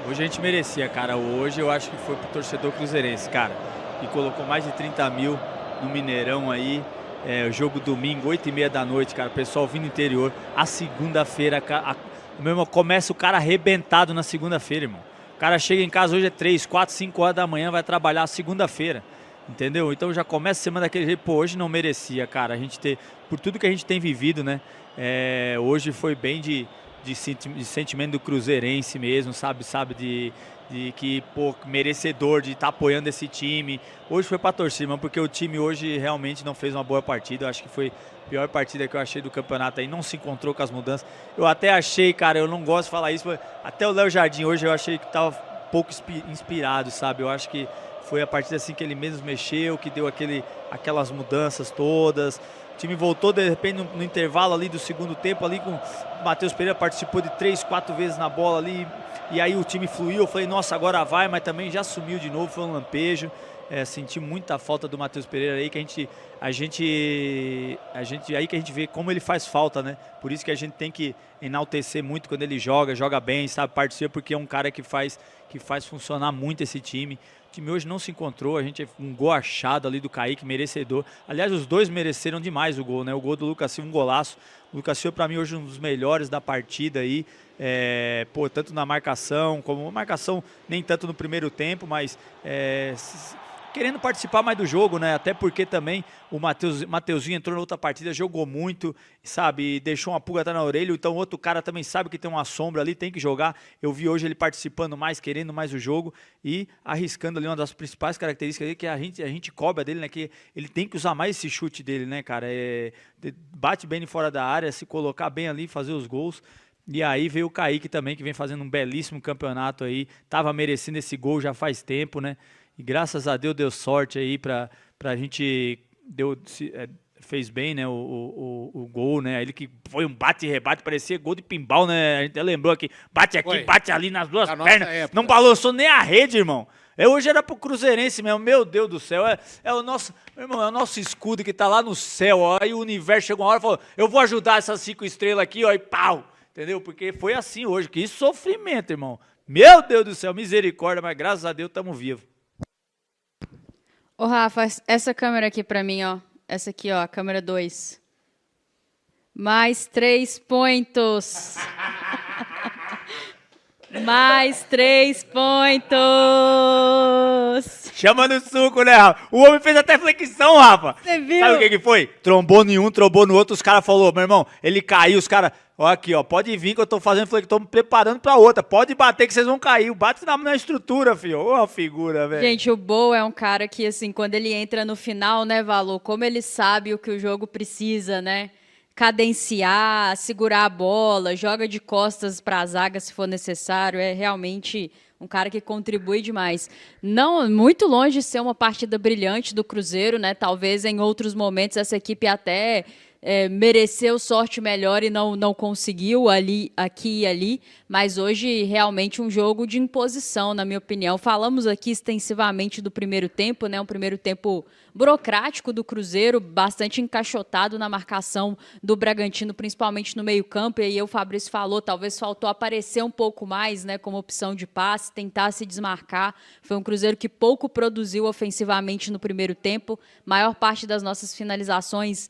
Hoje a gente merecia, cara. Hoje eu acho que foi pro torcedor cruzeirense, cara. E colocou mais de 30 mil no Mineirão aí. O jogo domingo, 8h30 da noite, cara. O pessoal vindo do interior. A segunda-feira, meu irmão, começa o cara arrebentado na segunda-feira, irmão. O cara chega em casa hoje 3, 4, 5 horas da manhã, vai trabalhar segunda-feira. Entendeu? Então já começa a semana daquele jeito. Pô, hoje não merecia, cara. A gente ter, por tudo que a gente tem vivido, né? Hoje foi bem de sentimento do cruzeirense mesmo, sabe de que, pô, merecedor de estar apoiando esse time. Hoje foi pra torcida, mano, porque o time hoje realmente não fez uma boa partida. Eu acho que foi a pior partida que eu achei do campeonato aí. Não se encontrou com as mudanças. Eu até achei, cara, eu não gosto de falar isso, mas até o Léo Jardim hoje eu achei que tava um pouco inspirado, sabe? Eu acho que foi a partida assim que ele menos mexeu, que deu aquelas mudanças todas. O time voltou de repente no intervalo ali do segundo tempo, ali com o Matheus Pereira, participou de 3, 4 vezes na bola ali, e aí o time fluiu. Eu falei, nossa, agora vai, mas também já sumiu de novo, foi um lampejo. Senti muita falta do Matheus Pereira aí, que a gente aí que a gente vê como ele faz falta, né? Por isso que a gente tem que enaltecer muito quando ele joga bem, sabe, participa, porque é um cara que faz funcionar muito esse time. O time hoje não se encontrou, a gente um gol achado ali do Kaique, merecedor. Aliás, os dois mereceram demais o gol, né? O gol do Lucas Silva, um golaço. O Lucas Silva, para mim, hoje um dos melhores da partida aí. Tanto na marcação, como marcação nem tanto no primeiro tempo, mas querendo participar mais do jogo, né? Até porque também o Mateuzinho entrou na outra partida, jogou muito, sabe? Deixou uma pulga atrás na orelha, então outro cara também sabe que tem uma sombra ali, tem que jogar. Eu vi hoje ele participando mais, querendo mais o jogo e arriscando ali uma das principais características dele, que a gente cobra dele, né? Que ele tem que usar mais esse chute dele, né, cara? Bate bem fora da área, se colocar bem ali, fazer os gols. E aí veio o Kaique também, que vem fazendo um belíssimo campeonato aí, tava merecendo esse gol já faz tempo, né? E graças a Deus deu sorte aí pra gente, fez bem, né, o gol, né? Ele que foi um bate e rebate, parecia gol de pinball, né? A gente até lembrou aqui, bate aqui, bate ali nas duas pernas, não balançou nem a rede, irmão. Hoje era pro cruzeirense mesmo, meu Deus do céu, é o nosso, irmão, é o nosso escudo que tá lá no céu, ó. Aí o universo chegou uma hora e falou, eu vou ajudar essas 5 estrelas aqui, ó, e pau, entendeu? Porque foi assim hoje, que sofrimento, irmão. Meu Deus do céu, misericórdia, mas graças a Deus estamos vivos. Ô, Rafa, essa câmera aqui pra mim, ó. Essa aqui, ó, a câmera 2. Mais 3 pontos. Mais 3 pontos. Chama no suco, né, Rafa? O homem fez até flexão, Rafa. Você viu? Sabe o que foi? Trombou em um, trombou no outro, os caras falaram, meu irmão, ele caiu, os caras, ó aqui, ó, pode vir que eu tô fazendo flexão, tô me preparando pra outra, pode bater que vocês vão cair, bate na estrutura, filho, ô figura, velho. Gente, o Bo é um cara que, assim, quando ele entra no final, né, Valor, como ele sabe o que o jogo precisa, né? Cadenciar, segurar a bola, joga de costas para a zaga se for necessário, é realmente um cara que contribui demais. Não, muito longe de ser uma partida brilhante do Cruzeiro, né? Talvez em outros momentos essa equipe até mereceu sorte melhor e não conseguiu aqui e ali, mas hoje realmente um jogo de imposição, na minha opinião. Falamos aqui extensivamente do primeiro tempo, né? Um primeiro tempo burocrático do Cruzeiro, bastante encaixotado na marcação do Bragantino, principalmente no meio-campo. E aí o Fabrício falou, talvez faltou aparecer um pouco mais, né, como opção de passe, tentar se desmarcar. Foi um Cruzeiro que pouco produziu ofensivamente no primeiro tempo. Maior parte das nossas finalizações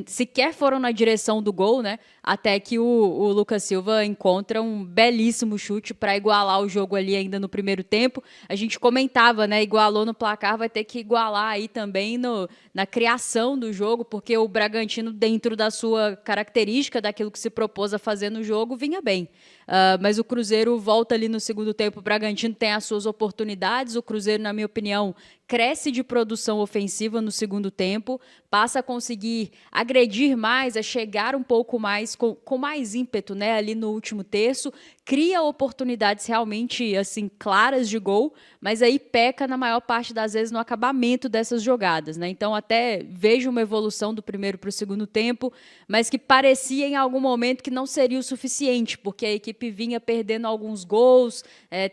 sequer foram na direção do gol, né? Até que o Lucas Silva encontra um belíssimo chute para igualar o jogo ali ainda no primeiro tempo. A gente comentava, né? Igualou no placar, vai ter que igualar aí também na criação do jogo, porque o Bragantino, dentro da sua característica, daquilo que se propôs a fazer no jogo, vinha bem. Mas o Cruzeiro volta ali no segundo tempo, o Bragantino tem as suas oportunidades, o Cruzeiro, na minha opinião, cresce de produção ofensiva no segundo tempo, passa a conseguir agredir mais, a chegar um pouco mais, com mais ímpeto, né, ali no último terço, cria oportunidades realmente assim claras de gol, mas aí peca na maior parte das vezes no acabamento dessas jogadas, né? Então até vejo uma evolução do primeiro para o segundo tempo, mas que parecia em algum momento que não seria o suficiente, porque a equipe vinha perdendo alguns gols,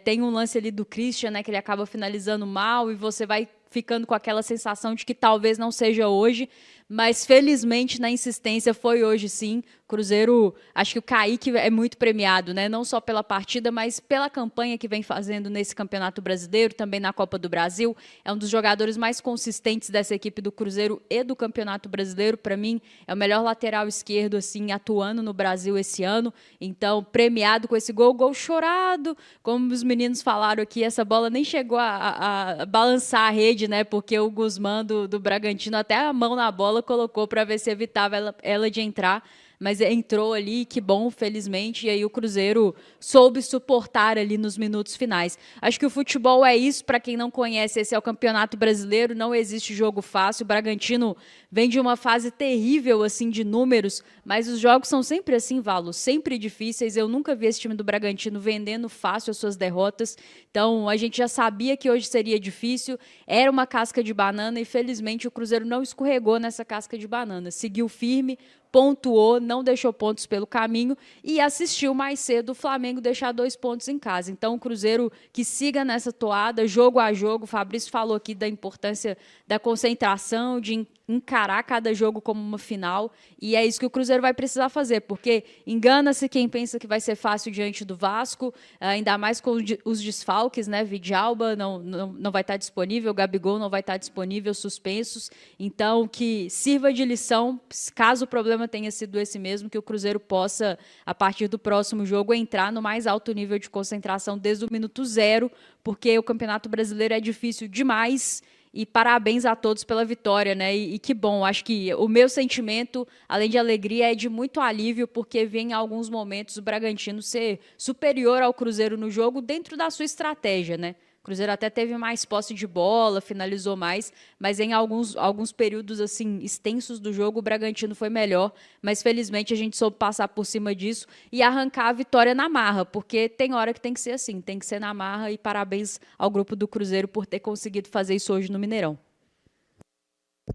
tem um lance ali do Christian, né, que ele acaba finalizando mal e você vai ficando com aquela sensação de que talvez não seja hoje, mas felizmente na insistência foi hoje sim. Cruzeiro, acho que o Kaique é muito premiado, né? Não só pela partida, mas pela campanha que vem fazendo nesse Campeonato Brasileiro, também na Copa do Brasil. É um dos jogadores mais consistentes dessa equipe do Cruzeiro e do Campeonato Brasileiro. Para mim, é o melhor lateral esquerdo assim atuando no Brasil esse ano. Então, premiado com esse gol chorado. Como os meninos falaram aqui, essa bola nem chegou a balançar a rede, né? Porque o Guzmán do Bragantino até a mão na bola colocou para ver se evitava ela de entrar. Mas entrou ali, que bom, felizmente, e aí o Cruzeiro soube suportar ali nos minutos finais. Acho que o futebol é isso, para quem não conhece, esse é o Campeonato Brasileiro, não existe jogo fácil, o Bragantino vem de uma fase terrível, assim, de números, mas os jogos são sempre assim, Valo, sempre difíceis, eu nunca vi esse time do Bragantino vendendo fácil as suas derrotas, então a gente já sabia que hoje seria difícil, era uma casca de banana e felizmente o Cruzeiro não escorregou nessa casca de banana, seguiu firme, pontuou, não deixou pontos pelo caminho e assistiu mais cedo o Flamengo deixar 2 pontos em casa. Então, o Cruzeiro que siga nessa toada, jogo a jogo. O Fabrício falou aqui da importância da concentração, de encarar cada jogo como uma final, e é isso que o Cruzeiro vai precisar fazer, porque engana-se quem pensa que vai ser fácil diante do Vasco, ainda mais com os desfalques, né? Vidalba não vai estar disponível, Gabigol não vai estar disponível, suspensos, então que sirva de lição, caso o problema tenha sido esse mesmo, que o Cruzeiro possa, a partir do próximo jogo, entrar no mais alto nível de concentração desde o minuto 0, porque o Campeonato Brasileiro é difícil demais. E parabéns a todos pela vitória, né? E que bom, acho que o meu sentimento, além de alegria, é de muito alívio, porque vem em alguns momentos o Bragantino ser superior ao Cruzeiro no jogo dentro da sua estratégia, né? O Cruzeiro até teve mais posse de bola, finalizou mais, mas em alguns períodos assim extensos do jogo o Bragantino foi melhor, mas felizmente a gente soube passar por cima disso e arrancar a vitória na marra, porque tem hora que tem que ser assim, tem que ser na marra, e parabéns ao grupo do Cruzeiro por ter conseguido fazer isso hoje no Mineirão.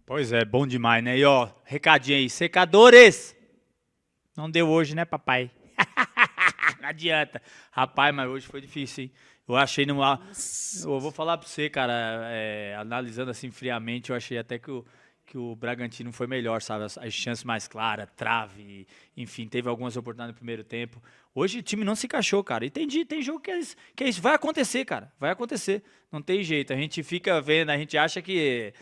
Pois é, bom demais, né? E ó, recadinho aí, secadores! Não deu hoje, né, papai? Não adianta. Rapaz, mas hoje foi difícil, hein? Eu achei numa. Eu vou falar pra você, cara, analisando assim friamente, eu achei até que o Bragantino foi melhor, sabe? As chances mais claras, trave, enfim, teve algumas oportunidades no primeiro tempo. Hoje o time não se encaixou, cara. E tem jogo que é isso. Vai acontecer, cara. Vai acontecer. Não tem jeito. A gente fica vendo, a gente acha que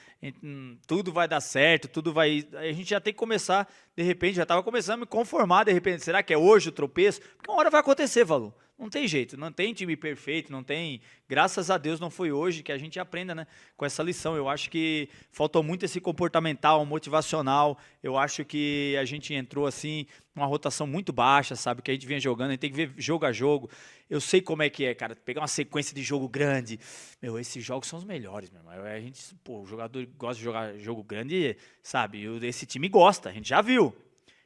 tudo vai dar certo, tudo vai. A gente já tem que começar, de repente, já estava começando a me conformar, de repente. Será que é hoje o tropeço? Porque uma hora vai acontecer, Valor. Não tem jeito, não tem time perfeito, não tem. Graças a Deus não foi hoje que a gente aprenda, né, com essa lição. Eu acho que faltou muito esse comportamental, motivacional. Eu acho que a gente entrou assim, uma rotação muito baixa, sabe? Que a gente vinha jogando, a gente tem que ver jogo a jogo. Eu sei como é que é, cara. Pegar uma sequência de jogo grande. Meu, esses jogos são os melhores, meu irmão. A gente, pô, o jogador gosta de jogar jogo grande, sabe? Esse time gosta, a gente já viu.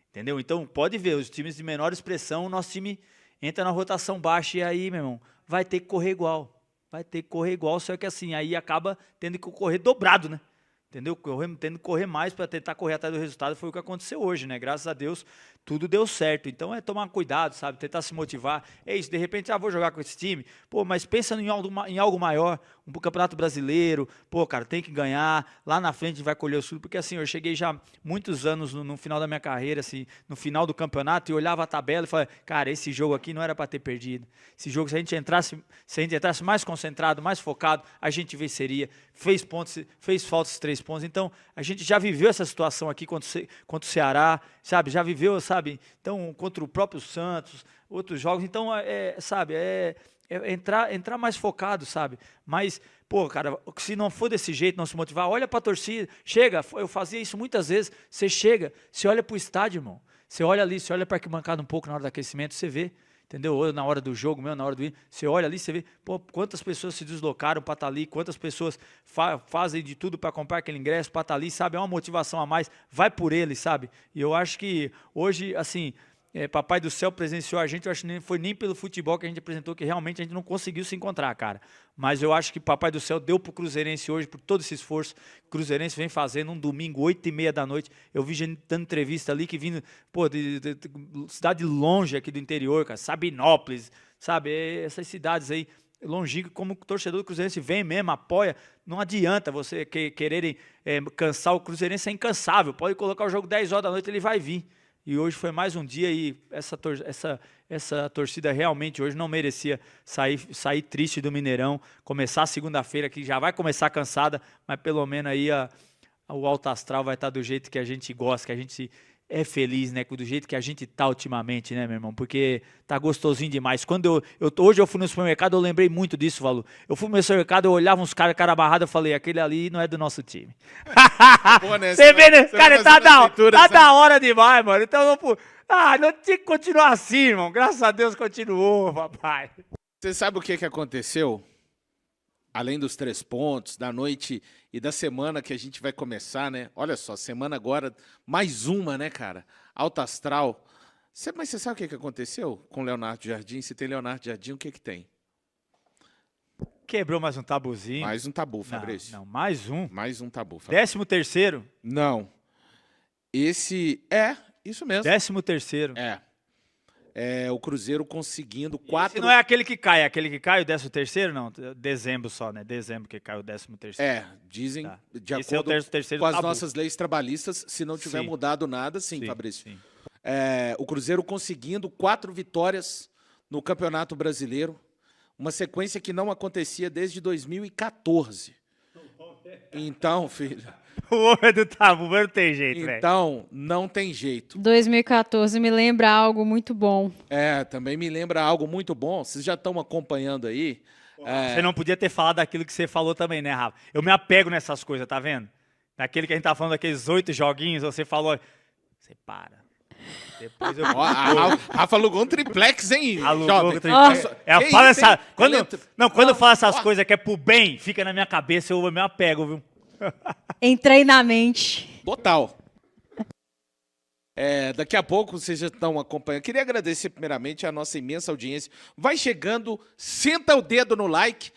Entendeu? Então, pode ver, os times de menor expressão, o nosso time entra na rotação baixa e aí, meu irmão, vai ter que correr igual. Vai ter que correr igual, só que assim, aí acaba tendo que correr dobrado, né? Entendeu? Tendo que correr mais para tentar correr atrás do resultado, foi o que aconteceu hoje, né? Graças a Deus, tudo deu certo. Então é tomar cuidado, sabe? Tentar se motivar. É isso, de repente, vou jogar com esse time. Pô, mas pensa em algo maior, um campeonato brasileiro. Pô, cara, tem que ganhar. Lá na frente vai colher o fruto. Porque assim, eu cheguei já muitos anos no final da minha carreira, assim, no final do campeonato, e olhava a tabela e falava, cara, esse jogo aqui não era para ter perdido. Esse jogo, se a gente entrasse mais concentrado, mais focado, a gente venceria. Fez pontos, fez faltas 3 pontos. Então, a gente já viveu essa situação aqui contra o Ceará, sabe? Já viveu, sabe? Então, contra o próprio Santos, outros jogos. Então, sabe? Entrar mais focado, sabe? Mas, pô, cara, se não for desse jeito, não se motivar, olha pra torcida, chega, eu fazia isso muitas vezes, você chega, você olha pro estádio, irmão, você olha ali, você olha pra arquibancada um pouco na hora do aquecimento, você vê, entendeu? Ou na hora do jogo mesmo, na hora do hino, você olha ali, você vê, pô, quantas pessoas se deslocaram para estar ali, quantas pessoas fazem de tudo para comprar aquele ingresso para estar ali, sabe? É uma motivação a mais, vai por ele, sabe? E eu acho que hoje, assim, Papai do Céu presenciou a gente, eu acho que nem foi nem pelo futebol que a gente apresentou, que realmente a gente não conseguiu se encontrar, cara. Mas eu acho que Papai do Céu deu pro Cruzeirense hoje, por todo esse esforço que o Cruzeirense vem fazendo, um domingo, 8h30 da noite. Eu vi gente dando entrevista ali, que vindo, pô, de cidade longe aqui do interior, cara, Sabinópolis, sabe? Essas cidades aí, longínquo, como o torcedor do Cruzeirense vem mesmo, apoia, não adianta você quererem cansar o Cruzeirense, é incansável, pode colocar o jogo 10 horas da noite, ele vai vir. E hoje foi mais um dia e essa torcida realmente hoje não merecia sair triste do Mineirão, começar a segunda-feira, que já vai começar cansada, mas pelo menos aí o alto astral vai estar do jeito que a gente gosta, que a gente é feliz, né? Do jeito que a gente tá ultimamente, né, meu irmão? Porque tá gostosinho demais. Quando hoje eu fui no supermercado, eu lembrei muito disso, Valu. Eu fui no supermercado, eu olhava uns caras, cara amarrado, eu falei, aquele ali não é do nosso time. Pô, né? Você vê, né? Cara, tá da hora demais, mano. Então, não tinha que continuar assim, irmão. Graças a Deus continuou, papai. Você sabe o que aconteceu? Além dos 3 pontos, da noite e da semana que a gente vai começar, né? Olha só, semana agora, mais uma, né, cara? Alto astral. Mas você sabe o que aconteceu com o Leonardo Jardim? Se tem Leonardo Jardim, o que tem? Quebrou mais um tabuzinho. Mais um tabu, Fabrício. Não, mais um. Mais um tabu, Fabrício. 13º? Não. Isso mesmo. 13º. O Cruzeiro conseguindo 4... Esse não é aquele que cai, o 13º, não? Dezembro só, né? Dezembro que cai o 13º. Dizem, tá. de Esse acordo com as tabu. nossas leis trabalhistas, se não tiver mudado nada, sim, Fabrício. Sim. O Cruzeiro conseguindo 4 vitórias no Campeonato Brasileiro, uma sequência que não acontecia desde 2014. Então, filho... O homem do tabu, mas não tem jeito, velho. Então, não tem jeito. 2014 me lembra algo muito bom. Também me lembra algo muito bom. Vocês já estão acompanhando aí. Você não podia ter falado daquilo que você falou também, né, Rafa? Eu me apego nessas coisas, tá vendo? Daquele que a gente tá falando, daqueles 8 joguinhos, você falou... Você para. Depois eu... Rafa alugou um triplex, hein, alugou um triplex. Quando eu falo essas coisas que é pro bem, fica na minha cabeça, eu me apego, viu? Entrei na mente. Total. Daqui a pouco vocês já estão acompanhando. Queria agradecer primeiramente a nossa imensa audiência. Vai chegando, senta o dedo no like,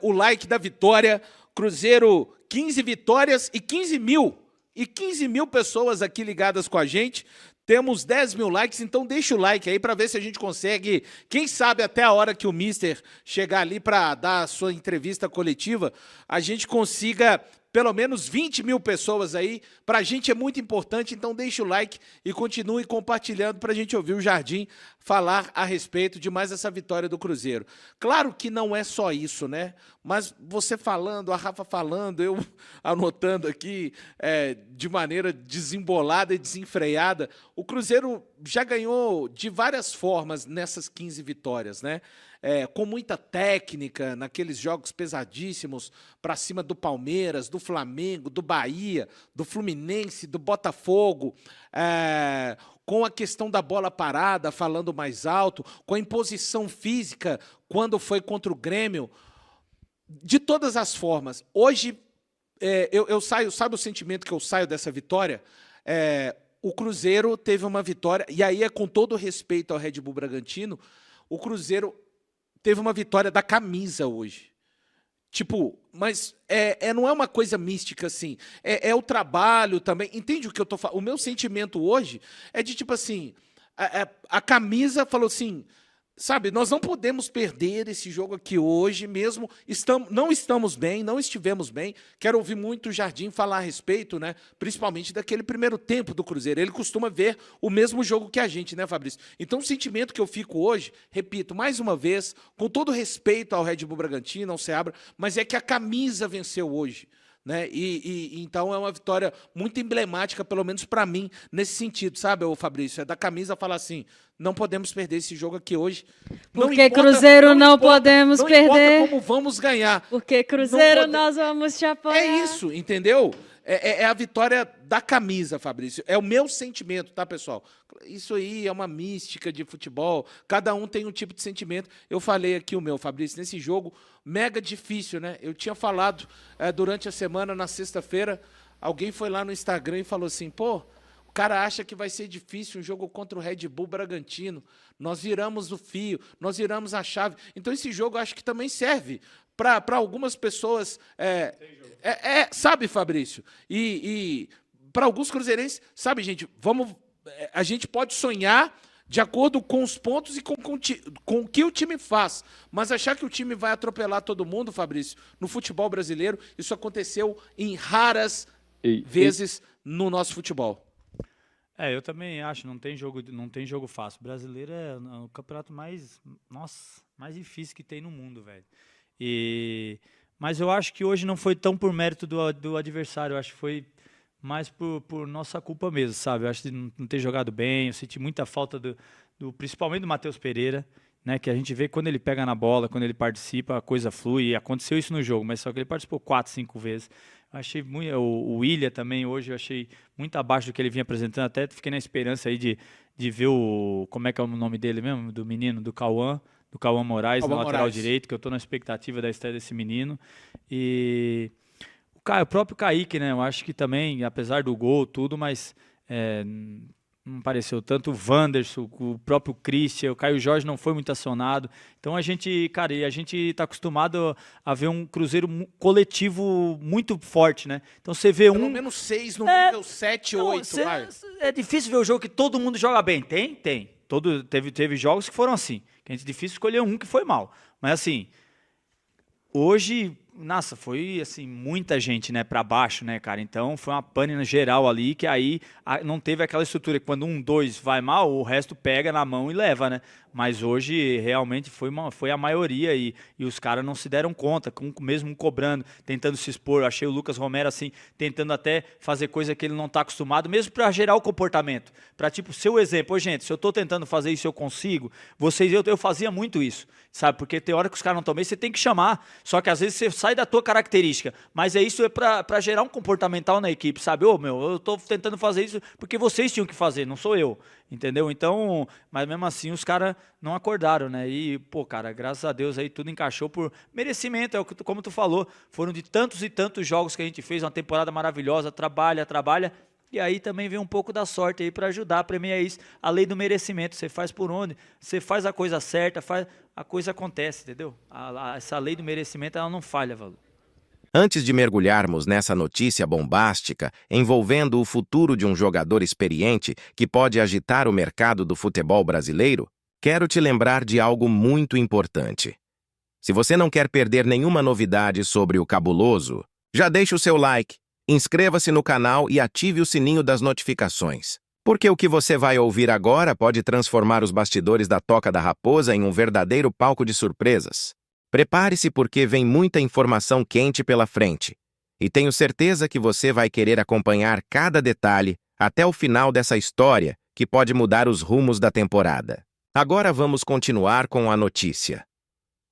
o like da vitória. Cruzeiro, 15 vitórias e 15 mil pessoas aqui ligadas com a gente. Temos 10 mil likes, então deixa o like aí para ver se a gente consegue, quem sabe até a hora que o Mister chegar ali para dar a sua entrevista coletiva, a gente consiga pelo menos 20 mil pessoas aí. Para a gente é muito importante, então deixa o like e continue compartilhando para a gente ouvir o Jardim falar a respeito de mais essa vitória do Cruzeiro. Claro que não é só isso, né? Mas você falando, a Rafa falando, eu anotando aqui de maneira desembolada e desenfreada, o Cruzeiro já ganhou de várias formas nessas 15 vitórias, né? Com muita técnica, naqueles jogos pesadíssimos para cima do Palmeiras, do Flamengo, do Bahia, do Fluminense, do Botafogo, com a questão da bola parada, falando mais alto, com a imposição física quando foi contra o Grêmio. De todas as formas, hoje eu saio, sabe o sentimento que eu saio dessa vitória? O Cruzeiro teve uma vitória, e aí com todo respeito ao Red Bull Bragantino, o Cruzeiro teve uma vitória da camisa hoje. Tipo, mas não é uma coisa mística assim, é o trabalho também. Entende o que eu tô falando? O meu sentimento hoje é de tipo assim, a camisa falou assim, sabe, nós não podemos perder esse jogo aqui hoje, mesmo não estamos bem, não estivemos bem. Quero ouvir muito o Jardim falar a respeito, né? Principalmente daquele primeiro tempo do Cruzeiro. Ele costuma ver o mesmo jogo que a gente, né, Fabrício? Então, o sentimento que eu fico hoje, repito, mais uma vez, com todo respeito ao Red Bull Bragantino, ao Seabra, mas é que a camisa venceu hoje. Né? Então é uma vitória muito emblemática, pelo menos para mim, nesse sentido, sabe, Fabrício? É da camisa falar assim, não podemos perder esse jogo aqui hoje. Porque Cruzeiro não podemos perder. Não importa como vamos ganhar. Porque Cruzeiro nós vamos te apoiar. É isso, entendeu? É a vitória da camisa, Fabrício. É o meu sentimento, tá, pessoal? Isso aí é uma mística de futebol. Cada um tem um tipo de sentimento. Eu falei aqui o meu, Fabrício, nesse jogo mega difícil, né? Eu tinha falado durante a semana, na sexta-feira, alguém foi lá no Instagram e falou assim, pô, o cara acha que vai ser difícil um jogo contra o Red Bull Bragantino. Nós viramos o fio, nós viramos a chave. Então esse jogo eu acho que também serve para algumas pessoas, sabe, Fabrício? E para alguns cruzeirenses, sabe, gente, a gente pode sonhar de acordo com os pontos e com o que o time faz. Mas achar que o time vai atropelar todo mundo, Fabrício, no futebol brasileiro, isso aconteceu em raras vezes no nosso futebol. Eu também acho, não tem jogo fácil. O brasileiro é o campeonato mais difícil que tem no mundo, velho. Mas eu acho que hoje não foi tão por mérito do adversário, eu acho que foi mais por nossa culpa mesmo, sabe? Eu acho que não ter jogado bem, eu senti muita falta principalmente do Matheus Pereira, né? Que a gente vê quando ele pega na bola, quando ele participa, a coisa flui, e aconteceu isso no jogo, mas só que ele participou 4, 5 vezes. Eu achei muito, o Willian também hoje eu achei muito abaixo do que ele vinha apresentando, até fiquei na esperança aí de ver como é que é o nome dele mesmo, do menino, do Cauã Moraes, na lateral direito, que eu estou na expectativa da estreia desse menino. E o próprio Kaique, né? Eu acho que também, apesar do gol, tudo, mas não pareceu tanto. O Wanderson, o próprio Christian, o Caio Jorge não foi muito acionado. Então a gente está acostumado a ver um Cruzeiro coletivo muito forte, né? Então você vê Pelo menos 6 no nível 7, 8. É difícil ver o jogo que todo mundo joga bem. Tem. Teve jogos que foram assim. Que é difícil escolher um que foi mal. Mas assim, hoje, nossa, foi assim, muita gente, né, pra baixo, né, cara? Então foi uma pane geral ali, que aí não teve aquela estrutura que quando 1, 2 vai mal, o resto pega na mão e leva, né? Mas hoje realmente foi a maioria e os caras não se deram conta, mesmo cobrando, tentando se expor. Eu achei o Lucas Romero assim, tentando até fazer coisa que ele não está acostumado, mesmo para gerar o comportamento. Para tipo, ser o exemplo. Ô, gente, se eu estou tentando fazer isso, eu consigo. Eu fazia muito isso, sabe? Porque tem hora que os caras não estão bem, você tem que chamar. Só que às vezes você sai da tua característica. Mas isso é para gerar um comportamental na equipe, sabe? Eu estou tentando fazer isso porque vocês tinham que fazer, não sou eu. Entendeu? Então, mas mesmo assim os caras não acordaram, né? E, pô, cara, graças a Deus aí tudo encaixou por merecimento, como tu falou, foram de tantos e tantos jogos que a gente fez, uma temporada maravilhosa, trabalha, e aí também vem um pouco da sorte aí para ajudar, premiar isso, a lei do merecimento, você faz por onde, você faz a coisa certa, a coisa acontece, entendeu? Essa lei do merecimento, ela não falha, Valor. Antes de mergulharmos nessa notícia bombástica envolvendo o futuro de um jogador experiente que pode agitar o mercado do futebol brasileiro, quero te lembrar de algo muito importante. Se você não quer perder nenhuma novidade sobre o Cabuloso, já deixe o seu like, inscreva-se no canal e ative o sininho das notificações. Porque o que você vai ouvir agora pode transformar os bastidores da Toca da Raposa em um verdadeiro palco de surpresas. Prepare-se porque vem muita informação quente pela frente. E tenho certeza que você vai querer acompanhar cada detalhe até o final dessa história que pode mudar os rumos da temporada. Agora vamos continuar com a notícia.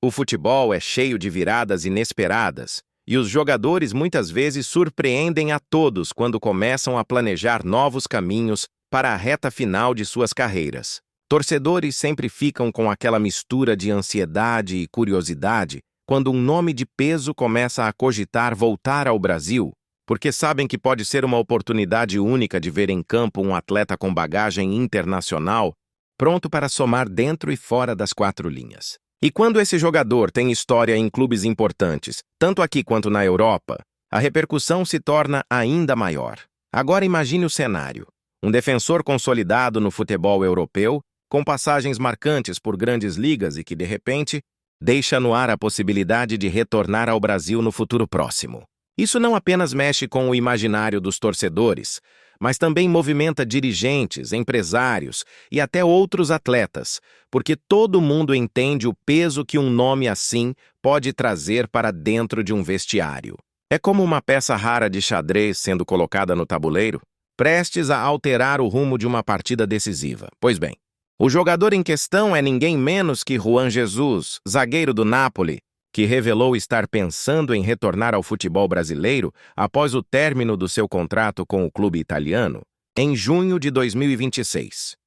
O futebol é cheio de viradas inesperadas e os jogadores muitas vezes surpreendem a todos quando começam a planejar novos caminhos para a reta final de suas carreiras. Torcedores sempre ficam com aquela mistura de ansiedade e curiosidade quando um nome de peso começa a cogitar voltar ao Brasil, porque sabem que pode ser uma oportunidade única de ver em campo um atleta com bagagem internacional, pronto para somar dentro e fora das 4 linhas. E quando esse jogador tem história em clubes importantes, tanto aqui quanto na Europa, a repercussão se torna ainda maior. Agora imagine o cenário. Um defensor consolidado no futebol europeu, com passagens marcantes por grandes ligas e que, de repente, deixa no ar a possibilidade de retornar ao Brasil no futuro próximo. Isso não apenas mexe com o imaginário dos torcedores, mas também movimenta dirigentes, empresários e até outros atletas, porque todo mundo entende o peso que um nome assim pode trazer para dentro de um vestiário. É como uma peça rara de xadrez sendo colocada no tabuleiro, prestes a alterar o rumo de uma partida decisiva. Pois bem, o jogador em questão é ninguém menos que Juan Jesus, zagueiro do Napoli, que revelou estar pensando em retornar ao futebol brasileiro após o término do seu contrato com o clube italiano, em junho de 2026.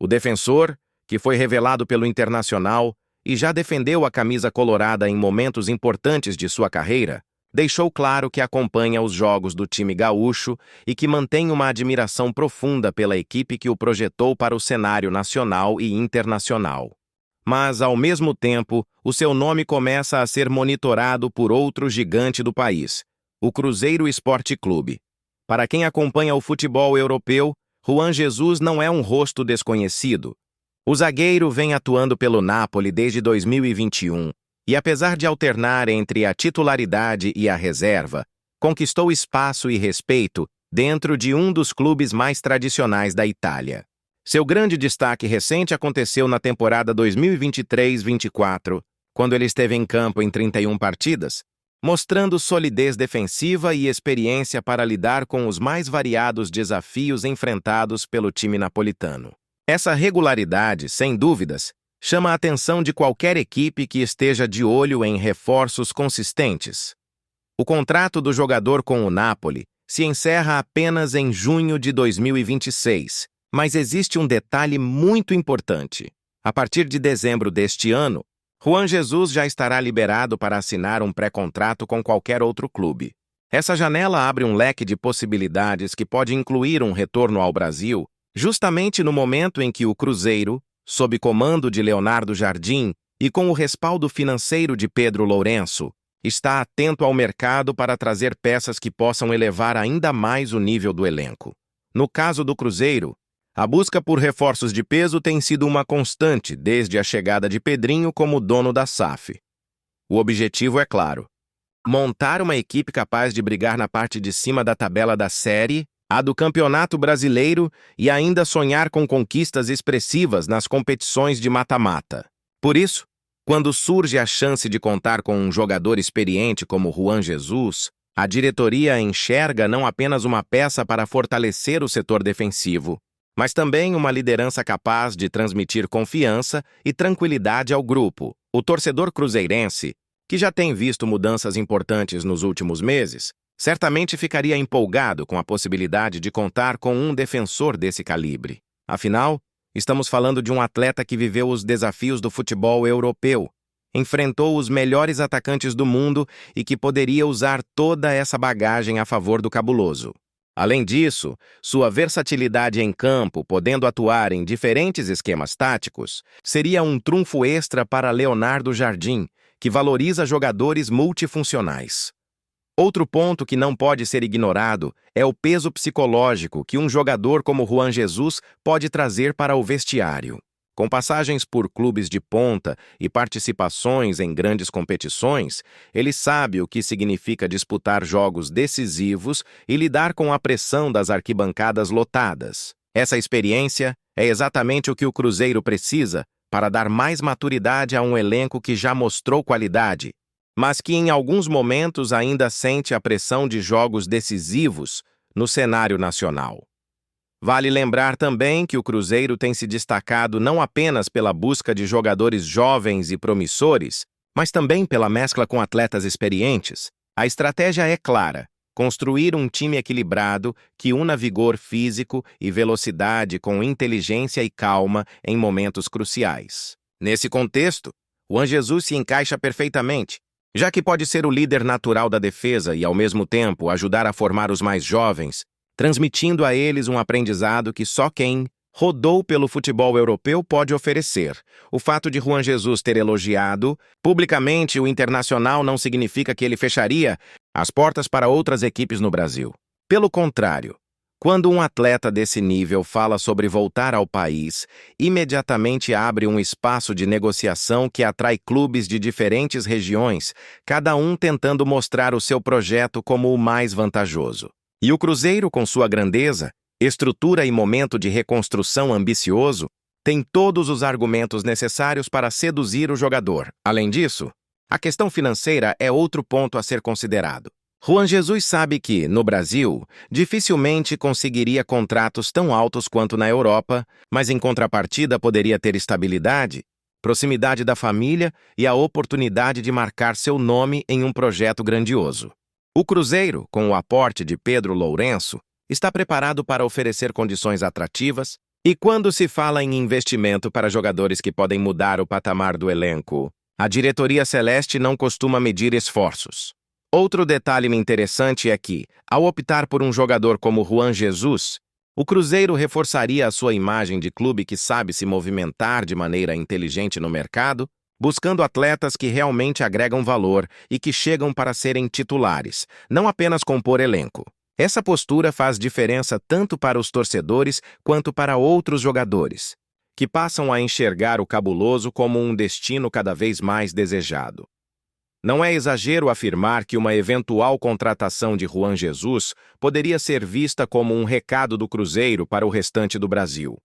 O defensor, que foi revelado pelo Internacional e já defendeu a camisa colorada em momentos importantes de sua carreira, deixou claro que acompanha os jogos do time gaúcho e que mantém uma admiração profunda pela equipe que o projetou para o cenário nacional e internacional. Mas, ao mesmo tempo, o seu nome começa a ser monitorado por outro gigante do país, o Cruzeiro Esporte Clube. Para quem acompanha o futebol europeu, Juan Jesus não é um rosto desconhecido, O zagueiro vem atuando pelo Napoli desde 2021 e, apesar de alternar entre a titularidade e a reserva, conquistou espaço e respeito dentro de um dos clubes mais tradicionais da Itália. Seu grande destaque recente aconteceu na temporada 2023-24, quando ele esteve em campo em 31 partidas, mostrando solidez defensiva e experiência para lidar com os mais variados desafios enfrentados pelo time napolitano. Essa regularidade, sem dúvidas, chama a atenção de qualquer equipe que esteja de olho em reforços consistentes. O contrato do jogador com o Napoli se encerra apenas em junho de 2026, mas existe um detalhe muito importante. A partir de dezembro deste ano, Juan Jesus já estará liberado para assinar um pré-contrato com qualquer outro clube. Essa janela abre um leque de possibilidades que pode incluir um retorno ao Brasil, justamente no momento em que o Cruzeiro, sob comando de Leonardo Jardim e com o respaldo financeiro de Pedro Lourenço, está atento ao mercado para trazer peças que possam elevar ainda mais o nível do elenco. No caso do Cruzeiro, a busca por reforços de peso tem sido uma constante desde a chegada de Pedrinho como dono da SAF. O objetivo é claro: montar uma equipe capaz de brigar na parte de cima da tabela da Série A do Campeonato Brasileiro e ainda sonhar com conquistas expressivas nas competições de mata-mata. Por isso, quando surge a chance de contar com um jogador experiente como Juan Jesus, a diretoria enxerga não apenas uma peça para fortalecer o setor defensivo, mas também uma liderança capaz de transmitir confiança e tranquilidade ao grupo. O torcedor cruzeirense, que já tem visto mudanças importantes nos últimos meses, certamente ficaria empolgado com a possibilidade de contar com um defensor desse calibre. Afinal, estamos falando de um atleta que viveu os desafios do futebol europeu, enfrentou os melhores atacantes do mundo e que poderia usar toda essa bagagem a favor do cabuloso. Além disso, sua versatilidade em campo, podendo atuar em diferentes esquemas táticos, seria um trunfo extra para Leonardo Jardim, que valoriza jogadores multifuncionais. Outro ponto que não pode ser ignorado é o peso psicológico que um jogador como Juan Jesus pode trazer para o vestiário. Com passagens por clubes de ponta e participações em grandes competições, ele sabe o que significa disputar jogos decisivos e lidar com a pressão das arquibancadas lotadas. Essa experiência é exatamente o que o Cruzeiro precisa para dar mais maturidade a um elenco que já mostrou qualidade, mas que em alguns momentos ainda sente a pressão de jogos decisivos no cenário nacional. Vale lembrar também que o Cruzeiro tem se destacado não apenas pela busca de jogadores jovens e promissores, mas também pela mescla com atletas experientes. A estratégia é clara: construir um time equilibrado que una vigor físico e velocidade com inteligência e calma em momentos cruciais. Nesse contexto, Juan Jesus se encaixa perfeitamente, já que pode ser o líder natural da defesa e, ao mesmo tempo, ajudar a formar os mais jovens, transmitindo a eles um aprendizado que só quem rodou pelo futebol europeu pode oferecer. O fato de Juan Jesus ter elogiado publicamente o Internacional não significa que ele fecharia as portas para outras equipes no Brasil. Pelo contrário, quando um atleta desse nível fala sobre voltar ao país, imediatamente abre um espaço de negociação que atrai clubes de diferentes regiões, cada um tentando mostrar o seu projeto como o mais vantajoso. E o Cruzeiro, com sua grandeza, estrutura e momento de reconstrução ambicioso, tem todos os argumentos necessários para seduzir o jogador. Além disso, a questão financeira é outro ponto a ser considerado. Juan Jesus sabe que, no Brasil, dificilmente conseguiria contratos tão altos quanto na Europa, mas em contrapartida poderia ter estabilidade, proximidade da família e a oportunidade de marcar seu nome em um projeto grandioso. O Cruzeiro, com o aporte de Pedro Lourenço, está preparado para oferecer condições atrativas, e quando se fala em investimento para jogadores que podem mudar o patamar do elenco, a diretoria celeste não costuma medir esforços. Outro detalhe interessante é que, ao optar por um jogador como Juan Jesus, o Cruzeiro reforçaria a sua imagem de clube que sabe se movimentar de maneira inteligente no mercado, buscando atletas que realmente agregam valor e que chegam para serem titulares, não apenas compor elenco. Essa postura faz diferença tanto para os torcedores quanto para outros jogadores, que passam a enxergar o Cabuloso como um destino cada vez mais desejado. Não é exagero afirmar que uma eventual contratação de Juan Jesus poderia ser vista como um recado do Cruzeiro para o restante do Brasil.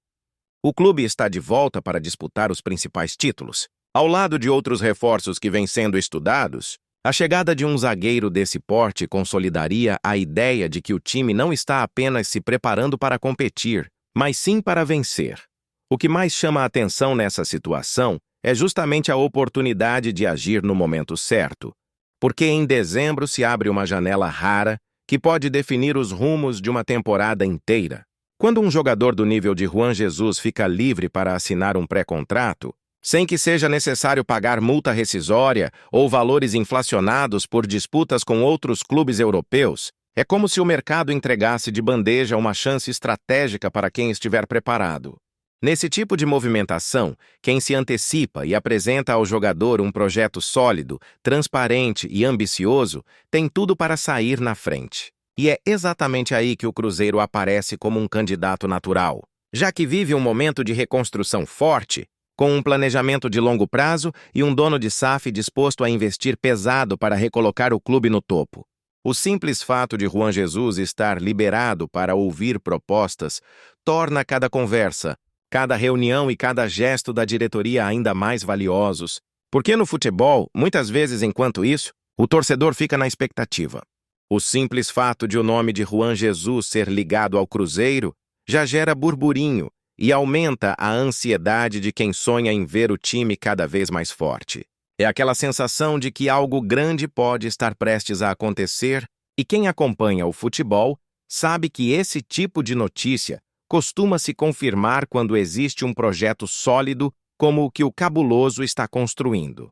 O clube está de volta para disputar os principais títulos. Ao lado de outros reforços que vêm sendo estudados, a chegada de um zagueiro desse porte consolidaria a ideia de que o time não está apenas se preparando para competir, mas sim para vencer. O que mais chama a atenção nessa situação é justamente a oportunidade de agir no momento certo, porque em dezembro se abre uma janela rara que pode definir os rumos de uma temporada inteira. Quando um jogador do nível de Juan Jesus fica livre para assinar um pré-contrato, sem que seja necessário pagar multa rescisória ou valores inflacionados por disputas com outros clubes europeus, é como se o mercado entregasse de bandeja uma chance estratégica para quem estiver preparado. Nesse tipo de movimentação, quem se antecipa e apresenta ao jogador um projeto sólido, transparente e ambicioso, tem tudo para sair na frente. E é exatamente aí que o Cruzeiro aparece como um candidato natural, já que vive um momento de reconstrução forte, com um planejamento de longo prazo e um dono de SAF disposto a investir pesado para recolocar o clube no topo. O simples fato de Juan Jesus estar liberado para ouvir propostas torna cada conversa, cada reunião e cada gesto da diretoria ainda mais valiosos, porque no futebol, muitas vezes enquanto isso, o torcedor fica na expectativa. O simples fato de o nome de Juan Jesus ser ligado ao Cruzeiro já gera burburinho e aumenta a ansiedade de quem sonha em ver o time cada vez mais forte. É aquela sensação de que algo grande pode estar prestes a acontecer, e quem acompanha o futebol sabe que esse tipo de notícia costuma se confirmar quando existe um projeto sólido como o que o Cabuloso está construindo.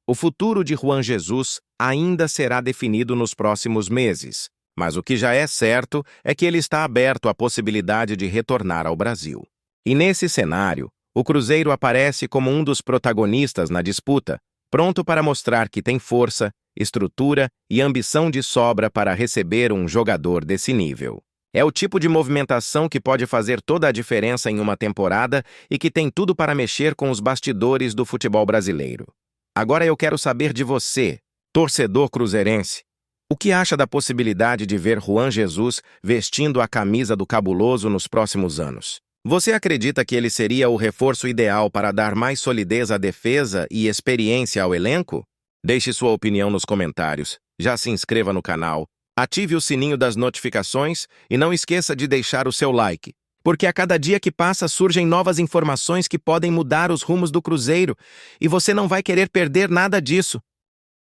O futuro de Juan Jesus ainda será definido nos próximos meses, mas o que já é certo é que ele está aberto à possibilidade de retornar ao Brasil. E nesse cenário, o Cruzeiro aparece como um dos protagonistas na disputa, pronto para mostrar que tem força, estrutura e ambição de sobra para receber um jogador desse nível. É o tipo de movimentação que pode fazer toda a diferença em uma temporada e que tem tudo para mexer com os bastidores do futebol brasileiro. Agora eu quero saber de você, torcedor cruzeirense. O que acha da possibilidade de ver Juan Jesus vestindo a camisa do Cabuloso nos próximos anos? Você acredita que ele seria o reforço ideal para dar mais solidez à defesa e experiência ao elenco? Deixe sua opinião nos comentários, já se inscreva no canal, ative o sininho das notificações e não esqueça de deixar o seu like, porque a cada dia que passa surgem novas informações que podem mudar os rumos do Cruzeiro e você não vai querer perder nada disso.